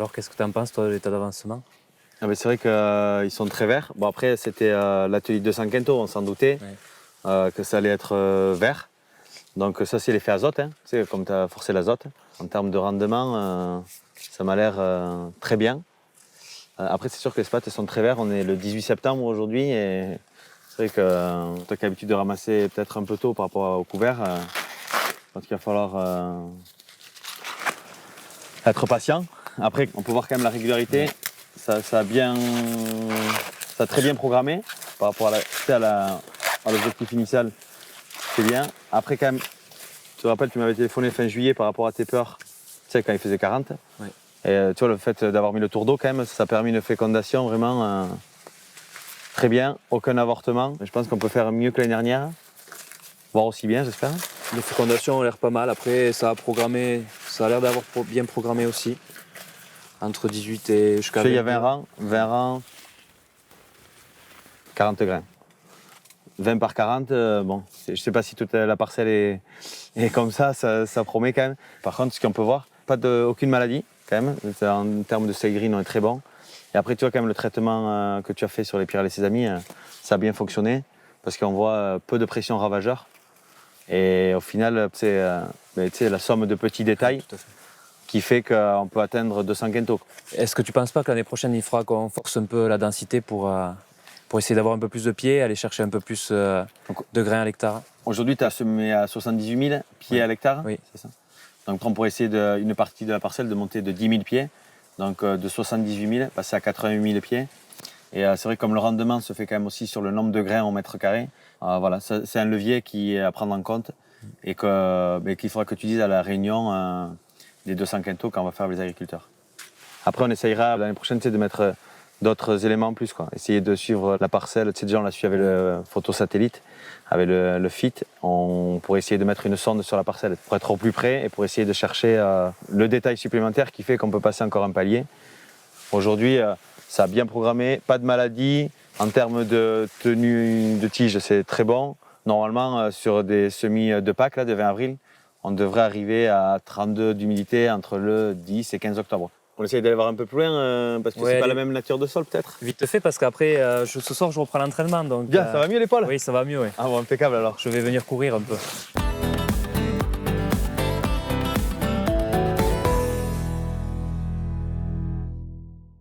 Alors qu'est-ce que tu en penses toi de l'état d'avancement? Ah c'est vrai qu'ils sont très verts. Bon après c'était l'atelier de San Quinto, on s'en doutait que ça allait être vert. Donc ça c'est l'effet azote, hein. Tu sais, comme tu as forcé l'azote. En termes de rendement, ça m'a l'air très bien. Après c'est sûr que les spats sont très verts, on est le 18 septembre aujourd'hui et c'est vrai que toi qui as l'habitude de ramasser peut-être un peu tôt par rapport au couvert, je pense qu'il va falloir être patient. Après on peut voir quand même la régularité, ça a très bien programmé par rapport à l'objectif initial, c'est bien. Après quand même, tu te rappelles, tu m'avais téléphoné fin juillet par rapport à tes peurs, tu sais, quand il faisait 40. Ouais. Et tu vois, le fait d'avoir mis le tour d'eau, quand même, ça a permis une fécondation vraiment très bien, aucun avortement. Je pense qu'on peut faire mieux que l'année dernière, voire aussi bien, j'espère. Les fécondations ont l'air pas mal. Après, ça a l'air d'avoir bien programmé aussi. Entre 18 et jusqu'à 20. Il y a 20 rangs, 40 grains. 20 par 40, bon, je ne sais pas si toute la parcelle est comme ça promet quand même. Par contre, ce qu'on peut voir, aucune maladie quand même. En termes de seuil green, on est très bon. Et après, tu vois quand même le traitement que tu as fait sur les pyrales et sésamies, ça a bien fonctionné parce qu'on voit peu de pression ravageur. Et au final, c'est la somme de petits détails qui fait qu'on peut atteindre 200 quintaux. Est-ce que tu ne penses pas que l'année prochaine, il faudra qu'on force un peu la densité pour essayer d'avoir un peu plus de pieds, aller chercher un peu plus de grains à l'hectare? Aujourd'hui, tu as semé à 78 000 pieds à l'hectare, oui. C'est ça. Donc on pourrait essayer une partie de la parcelle de monter de 10 000 pieds, donc de 78 000, passer à 88 000 pieds. Et c'est vrai que comme le rendement se fait quand même aussi sur le nombre de grains au mètre carré, voilà, c'est un levier qui est à prendre en compte et qu'il faudra que tu dises à la réunion des 200 quintaux quand on va faire les agriculteurs. Après, on essayera l'année prochaine de mettre d'autres éléments en plus, quoi. Essayer de suivre la parcelle. Tu sais, déjà, on l'a suivi avec le photosatellite, avec le FIT. On pourrait essayer de mettre une sonde sur la parcelle pour être au plus près et pour essayer de chercher le détail supplémentaire qui fait qu'on peut passer encore un palier. Aujourd'hui, ça a bien programmé, pas de maladie. En termes de tenue de tige, c'est très bon. Normalement, sur des semis de Pâques, là, de 20 avril, on devrait arriver à 32 d'humidité entre le 10 et 15 octobre. On essaye d'aller voir un peu plus loin parce que c'est pas la même nature de sol peut-être. Vite fait parce qu'après, ce soir, je reprends l'entraînement. Donc, bien, ça va mieux l'épaule? Oui, ça va mieux. Oui. Ah bon, impeccable alors. Je vais venir courir un peu.